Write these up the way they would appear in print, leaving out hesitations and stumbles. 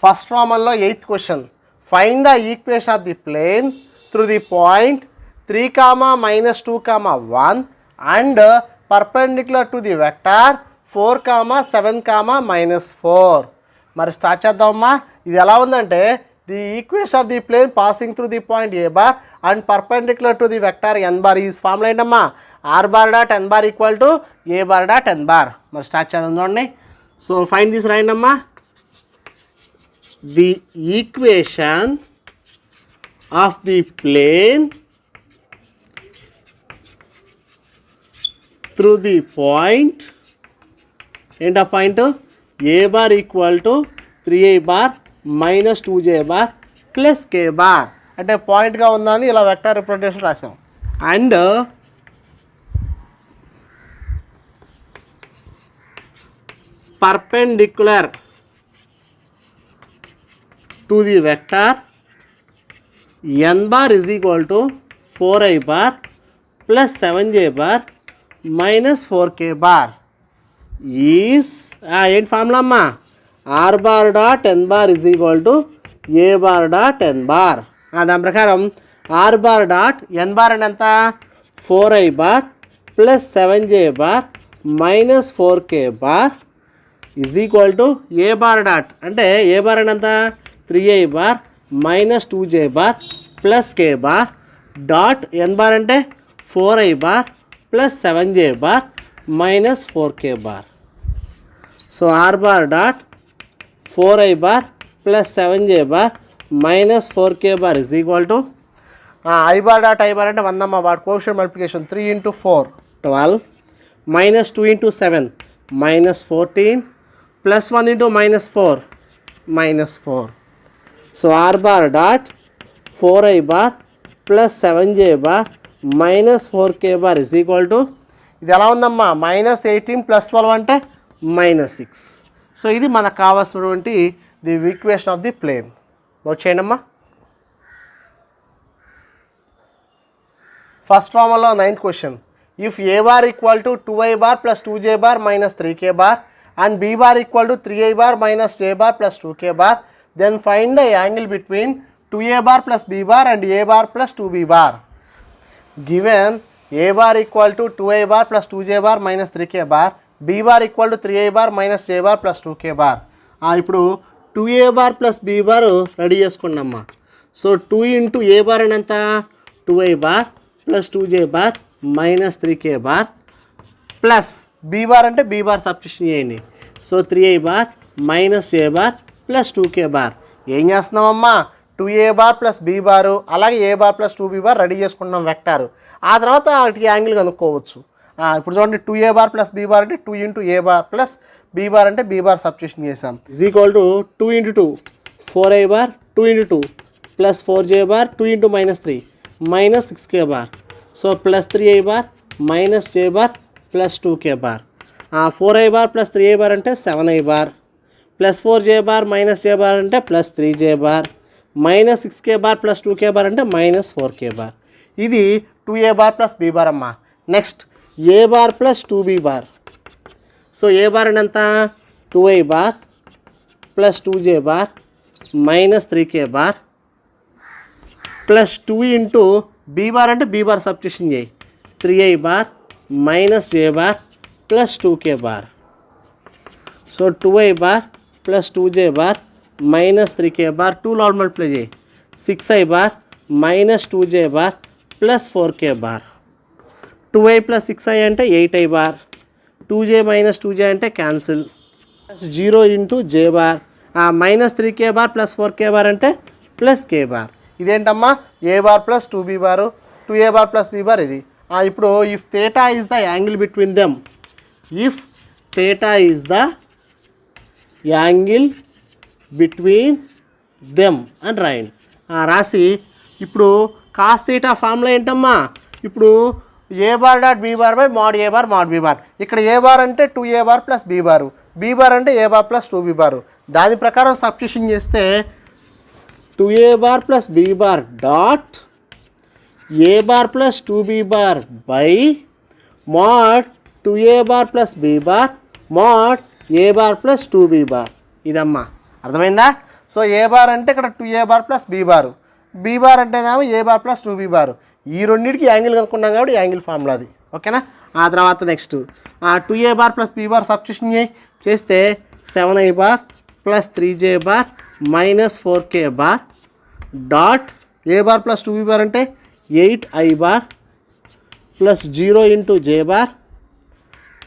First రామన్లో 8th question. Find the equation of the plane through the point 3, -2, 1 and perpendicular to the vector 4, 7, -4. మరి start చేద్దామమ్మా. ఇది ఎలా ఉందంటే the equation of the plane passing through the point A bar and perpendicular to the vector n bar. ఈ formula ఏంటమ్మా? r bar dot n bar equal to a bar dot n bar. మరి start చేద్దాం చూడండి. So find this రాయండమ్మా. The equation of the plane through the point ఏంటా point A bar equal to 3a bar -2j bar plus k bar. అంటే పాయింట్గా ఉందని ఇలా vector representation రాసాం. And perpendicular to the vector n bar is equal to 4i bar plus 7j bar minus 4k bar is ఏంటి formula అమ్మా? r bar dot n bar is equal to a bar dot n bar. దాని ప్రకారం r bar dot n bar అంటే ఎంత? 4i bar plus 7j bar minus 4k bar is equal to a bar dot అంటే a bar అంటే ఎంత? 3i bar minus 2j bar plus k bar dot n bar అంటే 4i bar plus 7j bar minus 4k bar. So r bar dot 4i bar plus 7j bar minus 4k bar is equal to i bar dot i bar అంటే 1 అమ్మ. వాటి coefficient multiplication 3 × 4 12 minus 2 × 7 minus 14 plus 1 into -4 -4. So r bar dot 4i bar plus 7j bar minus 4k bar is equal to ఇది ఎలా ఉందమ్మా? -18 plus 12 అంటే -6. So ఇది మనకు కావాల్సినటువంటి the equation of the plane. Note చేయండి అమ్మా. ఫస్ట్ రామన్లో 9th question. If a bar equal to 2i bar plus 2j bar minus 3k bar and b bar equal to 3i bar minus j bar plus 2k bar, then find the angle between 2a bar plus b bar and a bar plus 2b bar. Given a bar equal to 2i bar plus 2j bar minus 3k bar, b bar equal to 3i bar minus j bar plus 2k bar. ఇప్పుడు 2a bar plus b bar ready చేసుకున్నామ్మా. సో 2 into a bar అని ఎంత? 2i bar plus 2j bar minus 3k bar plus b bar అంటే b bar substitution చేయండి. So 3i bar minus j bar plus 2k bar. ఏం చేస్తున్నామమ్మా? 2a bar plus b బారు అలాగే a bar plus 2b bar ready చేసుకుంటున్నాం vector. ఆ తర్వాత వాటికి angle కనుక్కోవచ్చు. ఇప్పుడు చూడండి 2a bar plus b bar అంటే 2 into a bar plus b bar అంటే b బార్ సబ్స్టిట్యూషన్ చేసాం. Is equal to 2 into 2 4i bar 2 into 2 plus 4j bar 2 into -3 minus 6k bar. So plus 3i bar minus j bar plus 2k bar. 4i bar plus 3i bar అంటే 7i bar plus 4j bar minus j bar అంటే plus 3j bar minus 6k bar plus 2k bar అంటే minus 4k bar. ఇది 2a bar plus b bar అమ్మా. Next a bar plus 2b bar. So a bar అంటే ఎంత? 2i bar plus 2j bar minus 3k bar plus 2 into b bar అంటే b bar substitution చేయి 3i bar minus j bar plus 2k bar. So 2i bar plus 2j bar minus 3k bar 2 lot multiply చేయి 6i bar minus 2j bar plus 4k bar. 2i plus 6i అంటే 8i bar 2j minus 2j అంటే cancel 0 into j bar minus 3k bar plus 4k bar అంటే plus k bar. ఇదేంటమ్మా? a bar plus 2b bar 2a bar plus b bar ఇది. ఇప్పుడు if theta is the angle between them, if theta is the angle between them అని రాయండి. రాసి ఇప్పుడు cos theta formula ఏంటమ్మా? ఇప్పుడు a bar dot b bar by mod a bar mod b bar. ఇక్కడ a bar అంటే 2a bar plus b bar, b bar అంటే a bar plus 2b బారు. దాని ప్రకారం సబ్స్టిట్యూషన్ చేస్తే 2a bar plus b bar dot a bar plus 2b bar by mod 2a bar plus b bar mod a bar plus 2b bar. ఇదమ్మా అర్థమైందా? So ఏ bar అంటే ఇక్కడ 2a bar plus b bar, b bar అంటేనేమో a bar plus 2b bar. ఈ రెండింటికి angle కనుక్కున్నాం కాబట్టి angle formula అది. ఓకేనా. ఆ తర్వాత next 2a bar plus b bar substitution చేస్తే 7i bar plus 3j bar minus 4k bar dot a bar plus 2b bar అంటే 8i bar plus 0 into j bar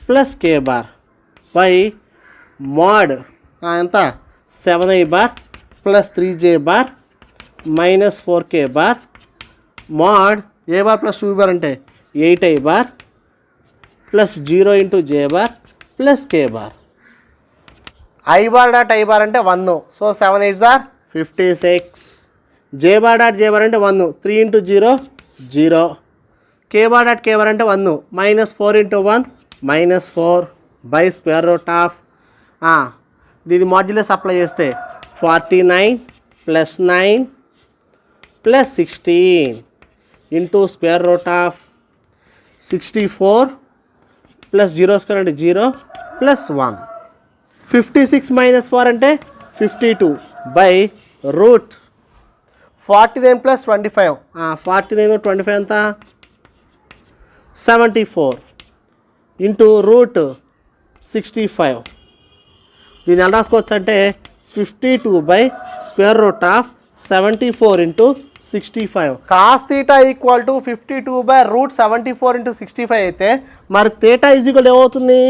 plus k bar by mod ఎంత 7i bar plus 3j bar minus 4k bar mod a bar plus 2b bar అంటే 8i bar plus 0 into j bar plus k bar. i bar dot i bar అంటే 1, so 7 8s are 56. j bar dot j bar అంటే 1, 3 into 0 0. k bar dot k bar అంటే 1, minus 4 into 1 minus 4 by square root of దీని modulus apply చేస్తే 49 plus 9 plus 16 into square root of 64 plus 0 square అంటే 0 plus 1. 56 minus 4 అంటే 52 by root 49 plus 25. 49 25 ఎంత 74 into root 65. దీన్ని ఎలా రాసుకోవచ్చు అంటే 52 by square root of 74 into 65. Cos theta equal to 52 by root 74 into 65 అయితే మరి థీటా ఈజ్ ఈక్వల్ ఏమవుతుంది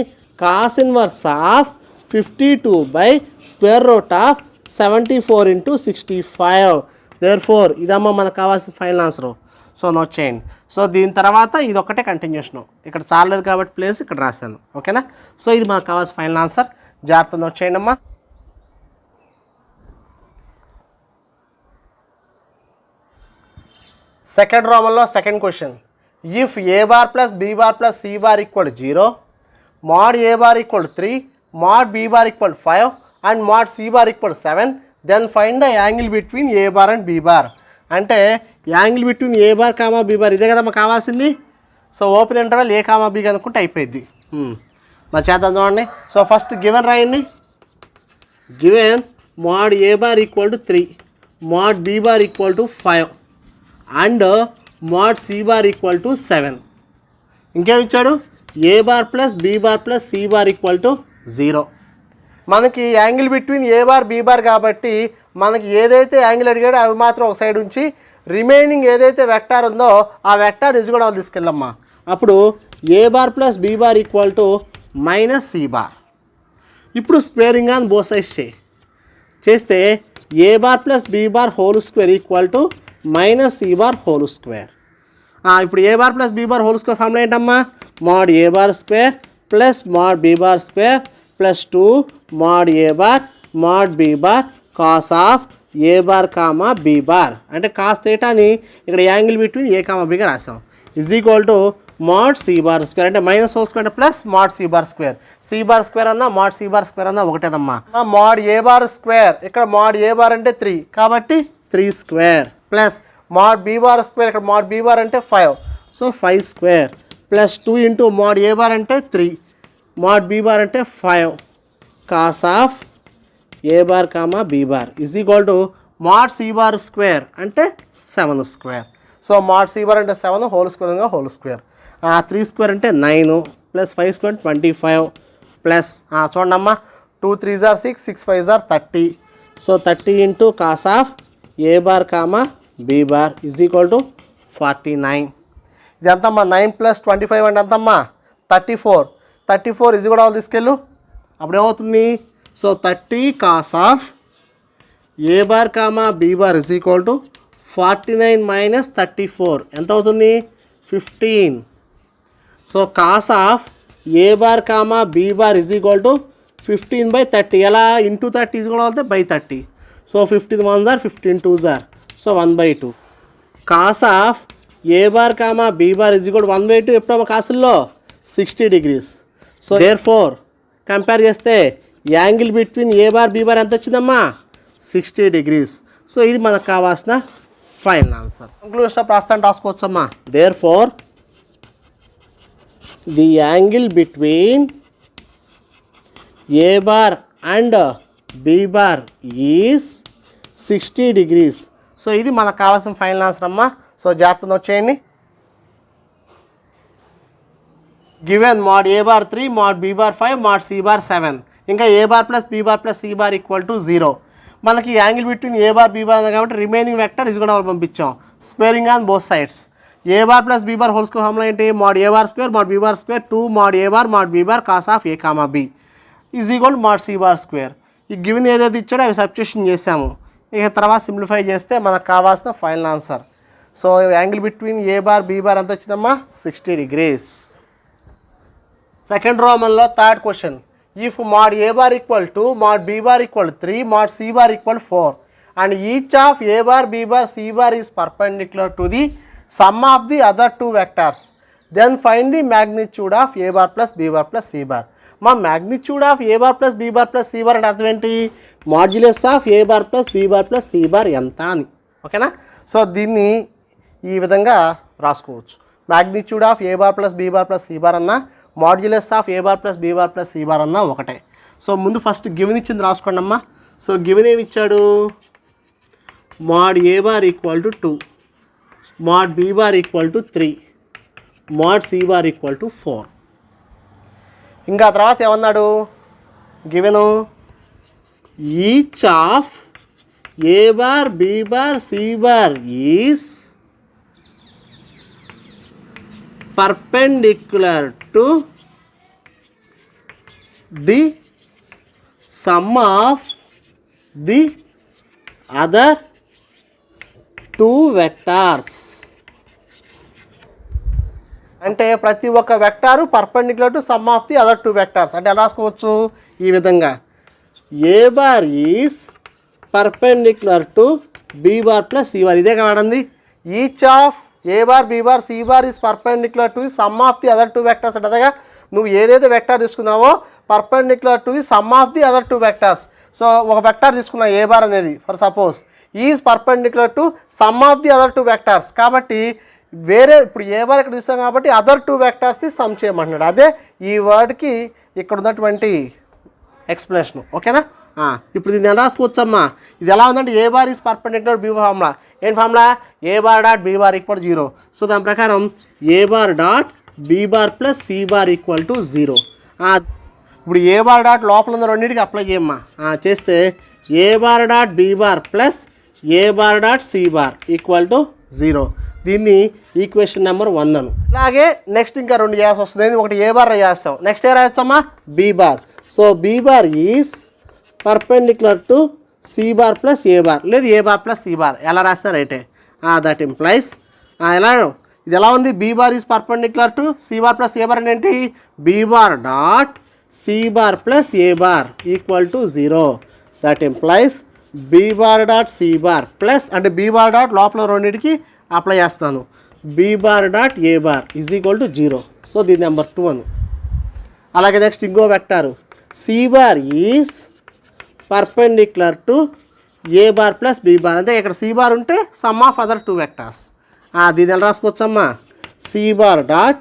cos inverse of 52 by square root of 74 into 65. Therefore ఇదమ్మా మనకు కావాల్సిన ఫైనల్ ఆన్సర్. సో నోట్ చేయండి. సో దీని తర్వాత ఇది ఒకటే కంటిన్యూషన్, ఇక్కడ చాలలేదు కాబట్టి ప్లేస్ ఇక్కడ రాశాను. ఓకేనా. సో ఇది మనకు కావాల్సిన ఫైనల్ ఆన్సర్. జాగ్రత్త నోట్ చేయండి అమ్మా. సెకండ్ రోమన్లో second question. If a bar plus b bar plus c bar equal 0, mod a bar equal 3, mod b bar equal 5 and mod c bar equal 7, then find the angle between A bar and be bar. అంటే angle between ఏ bar comma b bar ఇదే కదా మాకు కావాల్సింది. So open interval a comma b అనుకుంటే అయిపోయింది. మరి చేద్దాం చూడండి. సో ఫస్ట్ గివెన్ రాయండి. Given mod a bar equal to 3, mod b bar equal to 5 and mod c bar equal to 7. ఇంకేమి ఇచ్చాడు a bar plus b bar plus c bar equal to 0. మనకి angle between ఏ bar b bar కాబట్టి మనకి ఏదైతే angle అడిగాడో అవి మాత్రం ఒక side ఉంచి రిమైనింగ్ ఏదైతే వెక్టార్ ఉందో ఆ వెక్టార్ ఇజ్ కూడా తీసుకెళ్ళమ్మా. అప్పుడు a bar plus b bar equal to minus c bar. ఇప్పుడు స్క్వేరింగ్ ఆన్ బోత్ సైడ్స్ చేస్తే a bar plus b bar whole square equal to minus c bar whole square. ఇప్పుడు a bar plus b bar whole square formula ఏంటమ్మా mod a bar square plus mod b bar square plus 2 mod a bar mod b bar cos of a bar comma b bar. అంటే cos థీటాని ఇక్కడ angle between a comma బీగా రాసాం. Is equal to mod c bar square అంటే minus whole square plus mod c bar square. C bar square అన్నా mod c bar square అన్నా ఒకటేదమ్మా. Mod a bar square ఇక్కడ mod a bar అంటే 3 కాబట్టి 3 square plus mod b bar square ఇక్కడ mod b bar అంటే 5 so 5 square plus 2 into mod a bar అంటే 3 mod b bar అంటే 5 cos of a bar comma b bar is equal to mod c bar square అంటే 7 స్క్వేర్. So mod c bar అంటే 7 whole square whole square. 3 square అంటే 9 plus 5 square 25 plus చూడండి అమ్మా 2 3s are 6, 6 5s are 30. So 30 into cos of a bar comma b bar is equal to 49. ఇది ఎంతమ్మా 9 plus 25 అంటే ఎంతమ్మా 34. 34 ఇది కూడా తీసుకెళ్ళు అప్పుడు ఏమవుతుంది. So 30 cos of a bar comma b bar is equal to 49 minus 34 ఎంత అవుతుంది 15. So cos of a bar comma b bar is equal to 15/30 ఎలా ఇంటూ 30 ఈజ్ కూడా అవుతుంది by 30. So 15 1s are 15 2s are so 1/2 cos of a bar comma b bar is equal 1/2 ఎప్పుడమ్మా కాసుల్లో 60 degrees. So therefore compare చేస్తే angle between ఏ bar b bar ఎంత వచ్చిందమ్మా 60 degrees. So ఇది మనకు కావాల్సిన final answer. Conclusion రాస్తాను రాసుకోవచ్చమ్మా. Therefore the angle between A bar and be bar is 60 degrees. So ఇది మనకు కావాల్సిన ఫైనల్ ఆన్సర్ అమ్మా. సో జాగ్రత్త నోట్ చేయండి. Given mod a bar 3, mod b bar 5, mod c bar 7, ఇంకా a bar plus b bar plus c bar equal to 0. మనకి angle between a bar b bar ఉంది కాబట్టి రిమైనింగ్ వెక్టర్ ఇది కూడా పంపించాం, sparing on both sides. a bar plus b bar whole square formula ఏంటి? mod a bar square mod b bar square 2 mod a bar mod b bar cos of a comma b is equal mod c bar square. ఈ given ఏదైతే ఇచ్చాడో అవి substitution చేసాము. ఇక తర్వాత simplify చేస్తే మనకు కావాల్సిన final answer. So angle between a bar b bar ఎంత వచ్చిందమ్మా? 60 degrees. సెకండ్ రోమన్లో third question. If mod a bar equal to mod b bar equal 3 mod c bar equal 4 and each of a bar b bar c bar is perpendicular to the sum of the other two vectors, then find the magnitude of a bar plus b bar plus c bar. మా magnitude of a bar plus b bar plus c bar అంటే అర్థం ఏంటి? Modulus of a bar plus b bar plus c bar ఎంత అని. ఓకేనా? So దీన్ని ఈ విధంగా రాసుకోవచ్చు. Magnitude of a bar plus b bar plus c bar అన్న, modulus of a bar plus b bar plus c bar అన్న ఒకటే. సో ముందు ఫస్ట్ గివెన్ ఇచ్చింది రాసుకోండి అమ్మా. సో గివెన్ ఏమి ఇచ్చాడు? mod a bar equal to 2, mod b bar equal to 3, mod c bar equal to 4. ఇంకా తర్వాత ఏమన్నాడు? Given each of a bar b bar c bar is perpendicular to the sum of the other two vectors. అంటే ప్రతి ఒక్క vector perpendicular to sum of the other two vectors. అంటే ఎలా రాసుకోవచ్చు? ఈ విధంగా a bar is perpendicular to b bar plus c bar. ఇదే కాదండి, each of a bar b bar c bar is perpendicular to the sum of the other two vectors. అంటేగా నువ్వు ఏదైతే వెక్టార్ తీసుకున్నావో perpendicular to the sum of the other two vectors. So ఒక vector తీసుకున్నావు a bar అనేది for suppose is perpendicular to sum of the other two vectors. కాబట్టి వేరే ఇప్పుడు a bar ఇక్కడ తీస్తాం కాబట్టి అదర్ టూ వెక్టార్స్ది సమ్ చేయమంటున్నాడు. అదే ఈ వర్డ్కి ఇక్కడ ఉన్నటువంటి ఎక్స్ప్లెనేషన్. ఓకేనా? ఇప్పుడు దీన్ని ఎలా రాసుకోవచ్చమ్మా? ఇది ఎలా ఉందంటే a bar is perpendicular b formula. ఏం formula? a bar dot b bar equal 0. So దాని ప్రకారం a bar dot b bar plus c bar equal to 0. ఇప్పుడు a bar డాట్ లోపల ఉన్న రెండింటికి అప్లై చేయమ్మా. చేస్తే a bar dot b bar plus a bar dot c bar equal to 0. దీన్ని equation number 1 అను. అలాగే నెక్స్ట్ ఇంకా రెండు చేయాల్సి వస్తుంది. ఒకటి a bar చేస్తాం, నెక్స్ట్ ఏ రాయొచ్చమ్మా? b bar. So b bar is perpendicular to c bar plus a bar, లేదు a bar plus c bar. ఎలా రాస్తారు అయితే దట్ ఇంప్లైస్ ఎలా ఇది ఎలా ఉంది? b bar is perpendicular to c bar plus a bar అంటే ఏంటి? b bar dot c bar plus a bar equal to 0. That implies b bar dot c bar plus అంటే b bar డాట్ లోపల రెండింటికి apply చేస్తాను, b bar dot a bar is equal to 0. So దీని number 2 అను. అలాగే next ఇంకో vector c bar is perpendicular to a bar plus b bar. అంటే ఇక్కడ c bar ఉంటే some of other two vectors. దీని ఎలా రాసుకోవచ్చమ్మా? c bar dot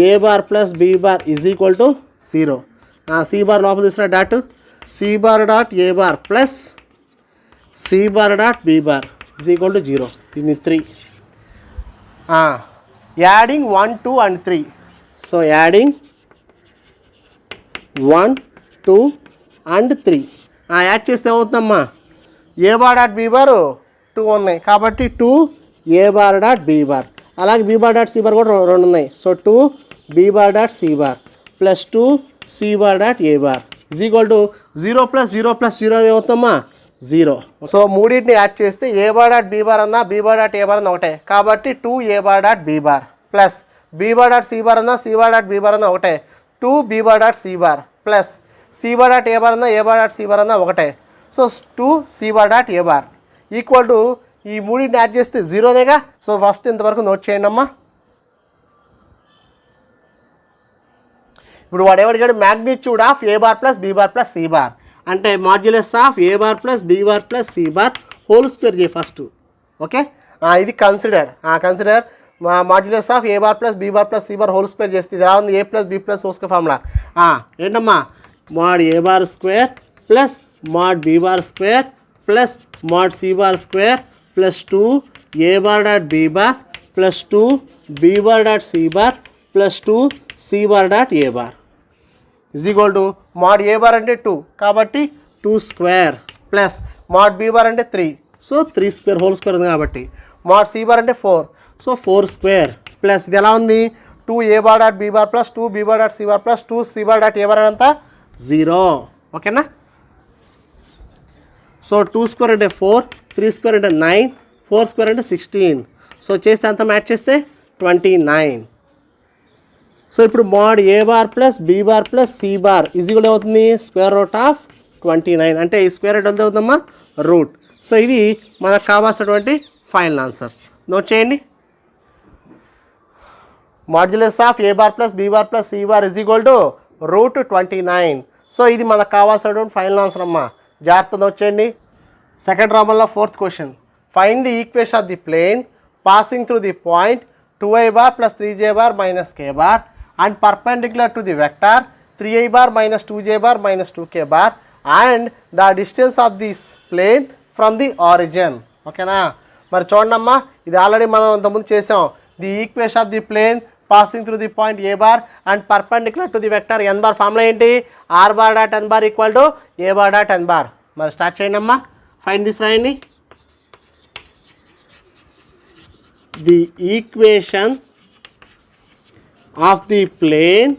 a bar plus b bar is equal to 0. c bar లోపల తీసుకున్న dot c bar dot a bar plus c bar dot b bar is equal to 0. ఇది 3. Adding 1, 2 and 3. So adding 1, 2 and 3 add చేస్తే ఏమవుతుందమ్మా? a bar dot b bar 2 ఉన్నాయి కాబట్టి 2 a bar dot b bar. అలాగే b bar dot c bar కూడా 2 ఉన్నాయి. So 2 b bar dot c bar plus 2 c bar dot a bar is equal to 0 plus 0 plus 0 ఏమవుతుందమ్మా? 0. So మూడింటిని add చేస్తే a bar dot b bar అన్నా b bar dot a bar అన్న ఒకటే కాబట్టి 2 a bar dot b bar plus b bar dot c bar అన్నా c bar dot b bar అన్న ఒకటే 2 b bar dot c bar plus c bar dot a bar అన్నా a bar dot c bar అన్న ఒకటే. So 2 c bar dot a bar equal to ఈ మూడింటిని add చేస్తే 0నేగా. So first ఇంతవరకు note చేయండి అమ్మా. ఇప్పుడు వాడు ఎవరు magnitude of a bar plus b bar plus c bar అంటే modulus of a bar plus b bar plus c bar whole square చేయి ఫస్ట్. ఓకే, ఇది consider modulus of a bar plus b bar plus c bar whole square చేస్తే ఇలా ఉంది a plus b plus whole square formula. ఏంటమ్మా? mod a bar square plus mod b bar square plus mod c bar square plus 2 a bar dot b bar plus 2 b bar dot c bar plus 2 c bar dot a bar is equal to mod a bar అంటే 2 కాబట్టి 2 square plus mod b bar అంటే 3 so 3 square whole square ఉంది కాబట్టి mod c bar అంటే 4 so 4 square plus ఇది ఎలా ఉంది 2 a bar dot b bar plus 2 b bar dot c bar plus 2 c bar dot a bar అంతా 0 ఓకేనా. So 2 square అంటే 4 3 స్క్వేర్ అంటే 9 4 స్క్వేర్ అంటే 16 సో చేస్తే అంతా మ్యాచ్ చేస్తే 29. సో ఇప్పుడు mod a bar plus b bar plus c bar is equal అవుతుంది స్క్వేర్ రూట్ ఆఫ్ 29 అంటే ఈ స్క్వేర్ రూట్ ఎంత అవుతుందమ్మా రూట్. సో ఇది మనకు కావాల్సినటువంటి ఫైనల్ ఆన్సర్. నోట్ చేయండి. Modulus of a bar plus b bar plus c bar is equal to root 29. So ఇది మనకు కావాల్సినటువంటి ఫైనల్ ఆన్సర్ అమ్మా. జాగ్రత్త నోట్ చేయండి. సెకండ్ రామన్లో 4th question. Find the equation of the plane passing through the point 2i bar plus 3j bar minus k bar and perpendicular to the vector 3i bar minus 2j bar minus 2k bar and the distance of this plane from the origin. ఓకేనా. మరి చూడండమ్మా ఇది already మనం ఇంతకుముందు చేసాం. The equation of the plane passing through the point A bar and perpendicular to the vector N bar formula ఏంటి R bar dot N bar equal to A bar dot N bar. మరి start చేయండి అమ్మా. Find this రాయండి. The equation of the plane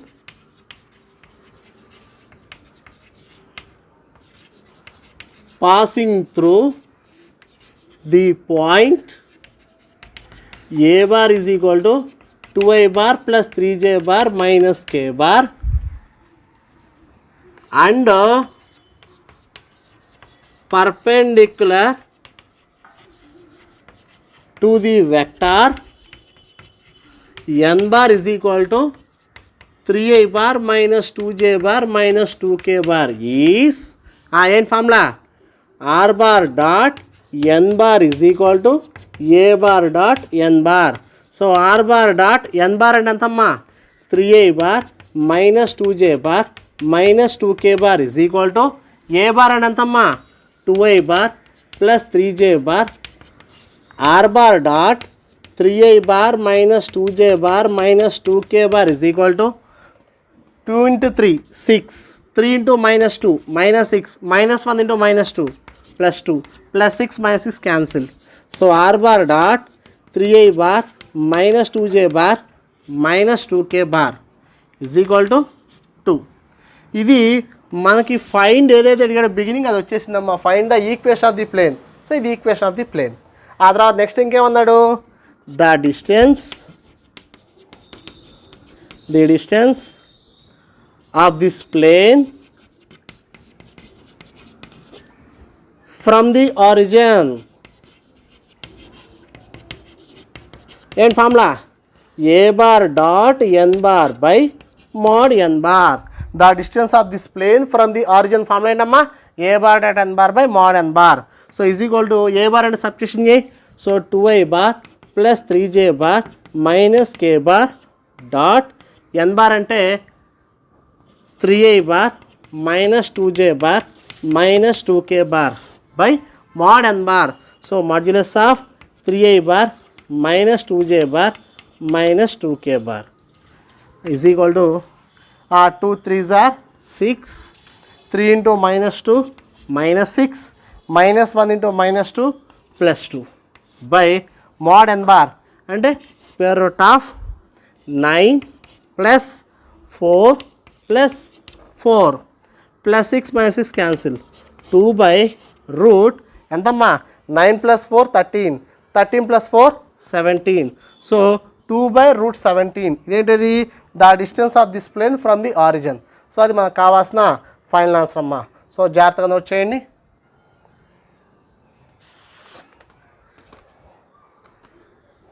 passing through the point a bar is equal to 2i bar plus 3j bar minus k bar and perpendicular to the vector n bar is equal to 3i bar minus 2j bar minus 2k bar is n formula r bar dot n bar is equal to a bar dot n bar. So r bar dot n bar and antamma 3i bar minus 2j bar minus 2k bar is equal to a bar and antamma 2i bar plus 3j bar r bar dot 3i bar minus 2j bar minus 2k bar is equal to 2 into 3 6 3 into minus 2 minus 6 minus 1 into minus 2 plus 2 plus 6 minus 6 cancel. So r bar dot 3i bar minus 2j bar minus 2k bar is equal to 2. ఇది మనకి find ఏదైతే అడిగాడో beginning అది వచ్చేసిందమ్మా. Find the equation of the plane. So ఇది equation of the plane. ఆ తర్వాత next ఇంకేమన్నాడు the distance of this plane from the origin. ఏంటి formula A bar dot N bar by mod N bar. The distance of this plane from the origin formula ఏంటమ్మా A bar dot N bar by mod N bar. So is equal to A bar అంటే substitution చేయి. So 2i bar plus 3j bar minus k bar dot N bar అంటే 3i bar minus 2j bar minus 2k bar by mod N bar. So modulus of 3i bar minus 2j bar minus 2k bar is equal to 2 3s are 6 3 into minus 2 minus 6 minus 1 into minus 2 plus 2 by mod n bar అంటే square root of 9 plus 4 plus 4 plus 6 minus 6 cancel 2 by root ఎంతమ్మా 9 plus 4 13 13 plus 4 17. So 2 by root 17 ఇదేంటిది the distance of this plane from the origin. So అది మనకు కావాల్సిన final answer అమ్మా. So జాగ్రత్తగా note చేయండి.